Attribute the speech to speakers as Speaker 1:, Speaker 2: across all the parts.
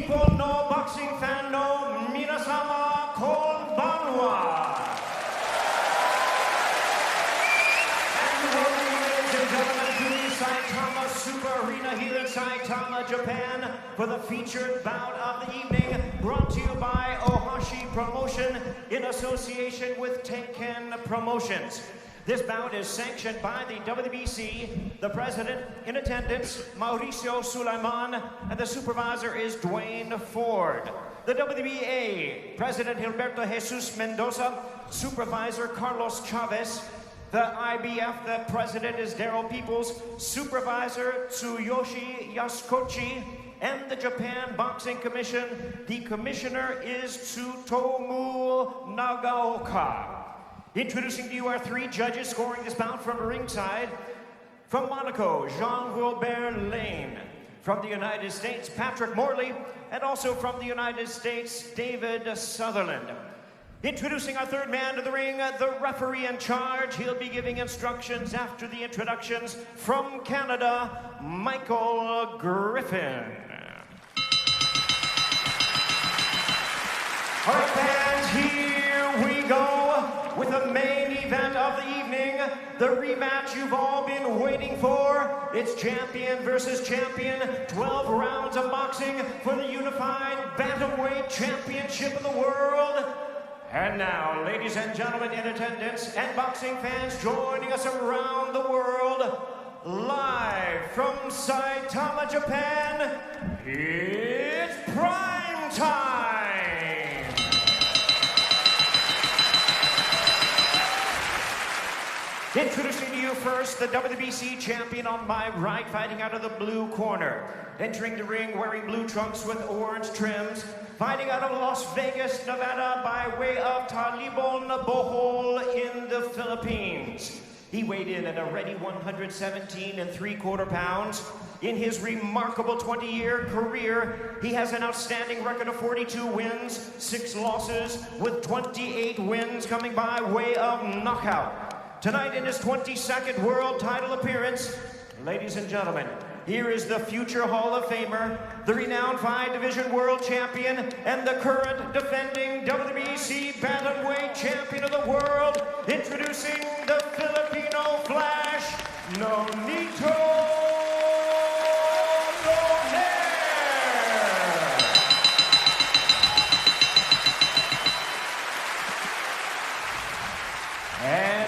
Speaker 1: Nippon no boxing fan no minasama konbanwa. And welcome, ladies and gentlemen, to the Saitama Super Arena here in Saitama, Japan, for the featured bout of the evening, brought to you by Ohashi Promotion in association with Tenken Promotions. This bout is sanctioned by the WBC, the president in attendance, Mauricio Sulaiman, and the supervisor is Dwayne Ford. The WBA, President Gilberto Jesus Mendoza, supervisor Carlos Chavez. The IBF, the president is Daryl Peoples, supervisor Tsuyoshi Yasukochi, and the Japan Boxing Commission, the commissioner is Tsutomu Nagaoka. Introducing to you our three judges scoring this bout from ringside. From Monaco, Jean-Wilbert Lane. From the United States, Patrick Morley. And also from the United States, David Sutherland. Introducing our third man to the ring, the referee in charge. He'll be giving instructions after the introductions. From Canada, Michael Griffin. All right, fans, here we go with the main event of the evening, the rematch you've all been waiting for. It's champion versus champion, 12 rounds of boxing for the unified bantamweight championship of the world. And now, ladies and gentlemen in attendance and boxing fans joining us around the world, live from Saitama, Japan, it's prime time! Introducing to you first, the WBC champion on my right, fighting out of the blue corner. Entering the ring wearing blue trunks with orange trims, fighting out of Las Vegas, Nevada by way of Talibon Bohol in the Philippines. He weighed in at a ready 117 3/4 pounds. In his remarkable 20-year career, he has an outstanding record of 42 wins, 6 losses, with 28 wins coming by way of knockout. Tonight in his 22nd world title appearance, ladies and gentlemen, here is the future Hall of Famer, the renowned 5-division world champion, and the current defending WBC bantamweight champion of the world, introducing the Filipino Flash, NONITO.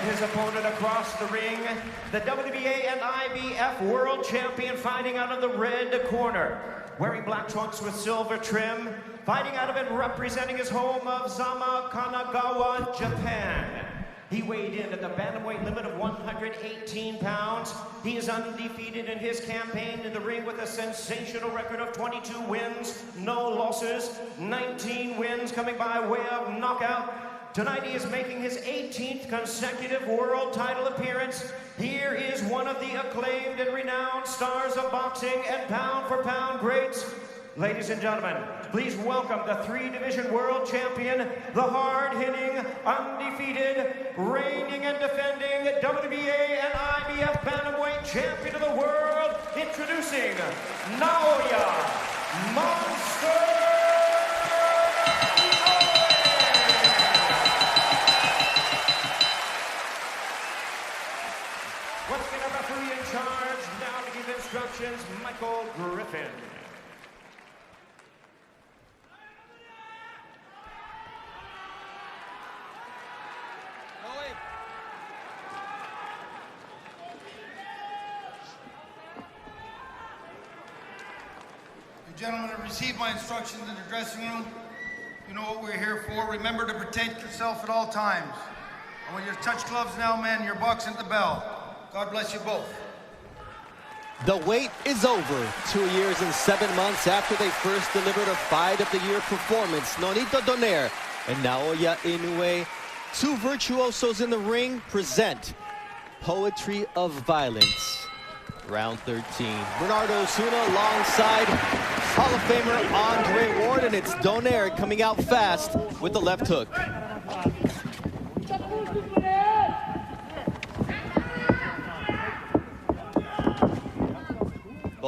Speaker 1: His opponent across the ring, the WBA and IBF world champion, fighting out of the red corner, wearing black trunks with silver trim, fighting out of and representing his home of Zama, Kanagawa, Japan. He weighed in at the bantamweight limit of 118 pounds. He is undefeated in his campaign in the ring with a sensational record of 22 wins, no losses, 19 wins coming by way of knockout. Tonight he is making his 18th consecutive world title appearance. Here is one of the acclaimed and renowned stars of boxing and pound-for-pound greats. Ladies and gentlemen, please welcome the 3-division world champion, the hard-hitting, undefeated, reigning and defending WBA and IBF bantamweight champion of the world, introducing NAOYA Monster. Instructions, Michael Griffin.
Speaker 2: You gentlemen have received my instructions in the dressing room. You know what we're here for. Remember to protect yourself at all times. And when you touch gloves now, men, you're boxing at the bell. God bless you both.
Speaker 3: The wait is over. 2 years and 7 months after they first delivered a Fight of the Year performance, Nonito Donaire and Naoya Inoue, 2 virtuosos in the ring, present Poetry of Violence. Round 13. Bernardo Osuna alongside Hall of Famer Andre Ward, and it's Donaire coming out fast with the left hook.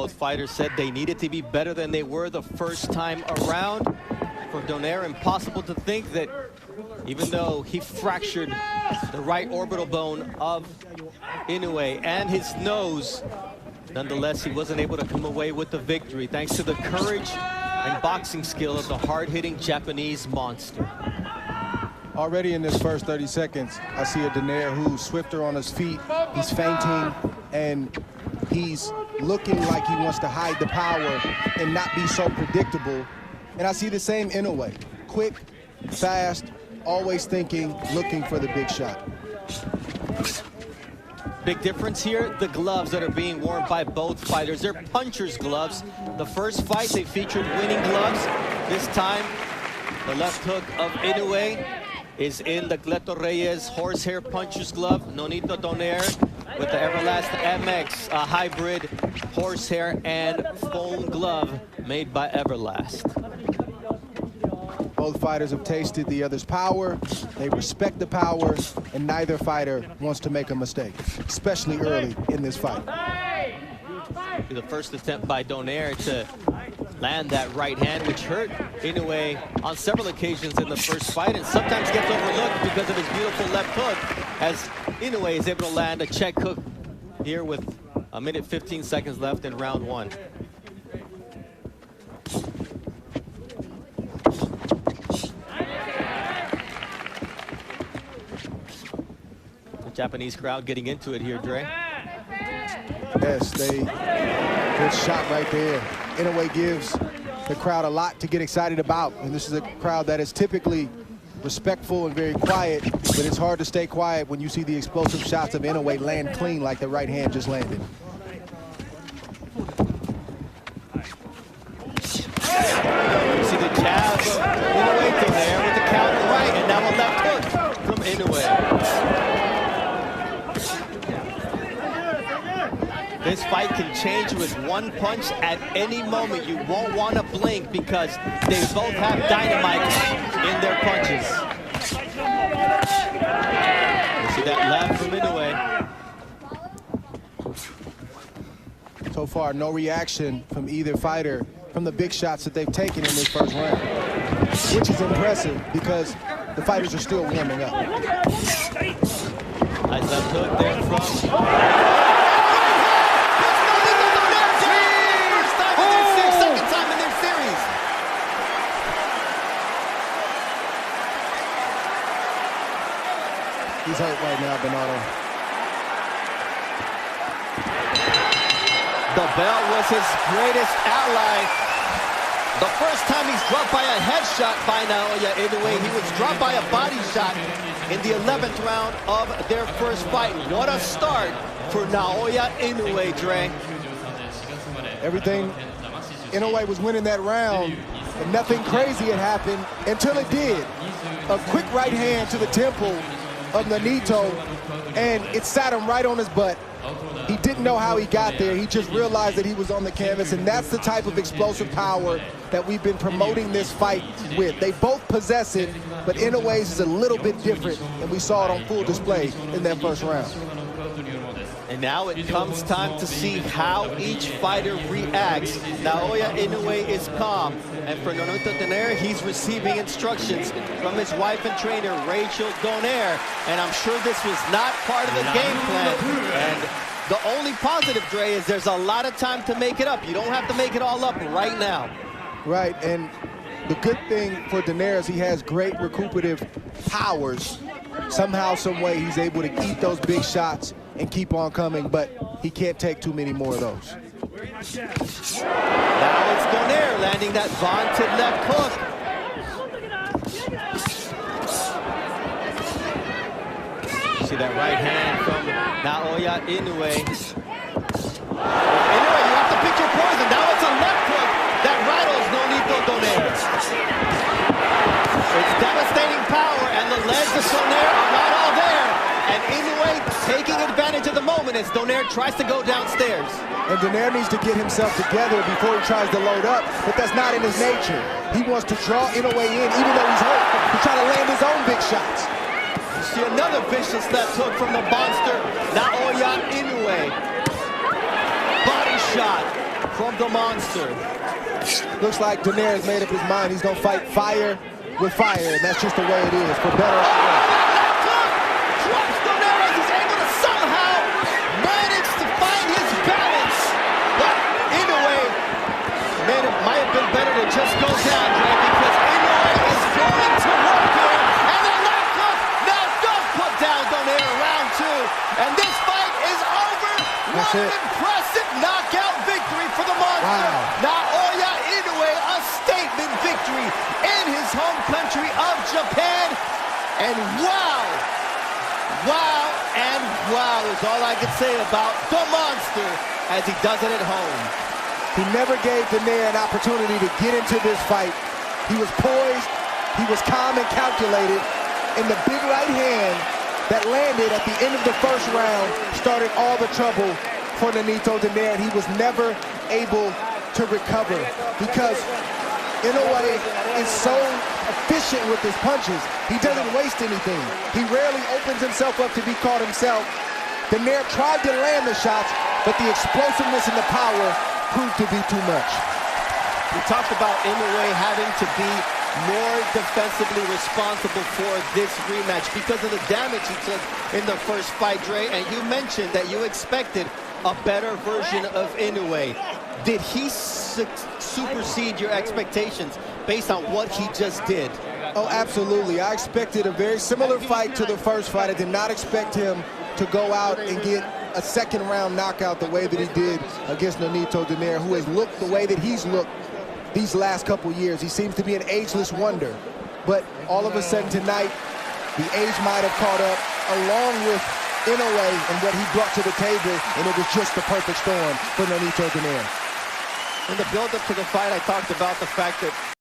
Speaker 3: Both fighters said they needed to be better than they were the first time around. For DONAIRE, impossible to think that even though he fractured the right orbital bone of INOUE and his nose, nonetheless, he wasn't able to come away with the victory thanks to the courage and boxing skill of the hard-hitting Japanese monster.
Speaker 4: Already in this first 30 seconds, I see a DONAIRE who's swifter on his feet. He's feinting, and he's looking like he wants to hide the power and not be so predictable. And I see the same INOUE. Quick, fast, always thinking, looking for the big shot.
Speaker 3: Big difference here, the gloves that are being worn by both fighters. They're puncher's gloves. The first fight, they featured winning gloves. This time, the left hook of INOUE is in the Cleto Reyes horsehair puncher's glove. Nonito DONAIRE with the Everlast MX, a hybrid horsehair and foam glove made by Everlast.
Speaker 4: Both fighters have tasted the other's power. They respect the power, and neither fighter wants to make a mistake, especially early in this fight.
Speaker 3: The first attempt by DONAIRE to land that right hand, which hurt INOUE on several occasions in the first fight, and sometimes gets overlooked because of his beautiful left hook, as INOUE is able to land a check hook here with 1:15 seconds left in round one. The Japanese crowd getting into it here, Dre.
Speaker 4: Yes, good shot right there. INOUE gives the crowd a lot to get excited about, and this is a crowd that is typically respectful and very quiet, but it's hard to stay quiet when you see the explosive shots of INOUE land clean like the right hand just landed.
Speaker 3: You see the jab of INOUE DONAIRE with the counter right, and now a left hook from INOUE. This fight can change with one punch at any moment. You won't want to blink because they both have dynamite in their punches. You see that left from INOUE.
Speaker 4: So far, no reaction from either fighter from the big shots that they've taken in this first round, which is impressive because the fighters are still warming up.
Speaker 3: Nice left hook there from...
Speaker 4: He's hurt right now, Bernardo.
Speaker 3: The belt was his greatest ally. The first time he's dropped by a headshot by Naoya Inoue, he was dropped by a body shot in the 11th round of their first fight. What a start for Naoya Inoue, Dre.
Speaker 4: Everything, Inoue was winning that round, and nothing crazy had happened until it did. A quick right hand to the temple of Nonito, and it sat him right on his butt. He didn't know how he got there. He just realized that he was on the canvas, and that's the type of explosive power that we've been promoting this fight with. They both possess it, but Inoue's is a little bit different, and we saw it on full display in that first round.
Speaker 3: And now it comes time to see how each fighter reacts. Naoya Inoue is calm, and for Nonito DONAIRE, he's receiving instructions from his wife and trainer, Rachel DONAIRE, and I'm sure this was not part of the game plan. And the only positive, Dre, is there's a lot of time to make it up. You don't have to make it all up right now.
Speaker 4: Right, and the good thing for DONAIRE is he has great recuperative powers. Somehow, some way, he's able to eat those big shots and keep on coming, but he can't take too many more of those.
Speaker 3: Now it's DONAIRE landing that vaunted left hook. See that right hand from Naoya Inoue. Inoue, you have to pick your poison. Now it's a left hook that rattles Nonito DONAIRE. It's devastating power, and the legs of DONAIRE are not all there. And Inoue taking advantage of the moment as DONAIRE tries to go downstairs.
Speaker 4: And DONAIRE needs to get himself together before he tries to load up, but that's not in his nature. He wants to draw Inoue in, even though he's hurt, to try to land his own big shots.
Speaker 3: You see another vicious left hook from the monster, Naoya Inoue. Body shot. from the monster.
Speaker 4: Looks like Donaire has made up his mind. He's going to fight fire with fire, and that's just the way it is, for better or for worse.
Speaker 3: Drops Donaire as he's able to somehow manage to find his balance. But Inoue might have been better to just go down, Dre, because Inoue is going to work here. And the knockout now does put down Donaire round 2. And this fight is over.
Speaker 4: That's
Speaker 3: What
Speaker 4: it.
Speaker 3: an impressive knockout victory for the monster.
Speaker 4: Wow.
Speaker 3: Naoya Inoue, a statement victory in his home country of Japan. And wow and wow is all I can say about the monster as he does it at home.
Speaker 4: He never gave Donaire an opportunity to get into this fight. He was poised, he was calm and calculated, and the big right hand that landed at the end of the first round started all the trouble for Nonito Donaire, and he was never able to recover because Inoue is so efficient with his punches. He doesn't waste anything. He rarely opens himself up to be caught himself. Donaire tried to land the shots, but the explosiveness and the power proved to be too much.
Speaker 3: We talked about Inoue having to be more defensively responsible for this rematch because of the damage he took in the first fight, Dre, and you mentioned that you expected a better version of Inoue. Did he supersede your expectations based on what he just did?
Speaker 4: Oh, absolutely. I expected a very similar fight to the first fight. I did not expect him to go out and get a second round knockout the way that he did against Nonito Donaire, who has looked the way that he's looked these last couple years. He seems to be an ageless wonder. But all of a sudden tonight, the age might have caught up along with Inoue and what he brought to the table, and it was just the perfect storm for Nonito Donaire.
Speaker 3: In the build-up to the fight, I talked about the fact that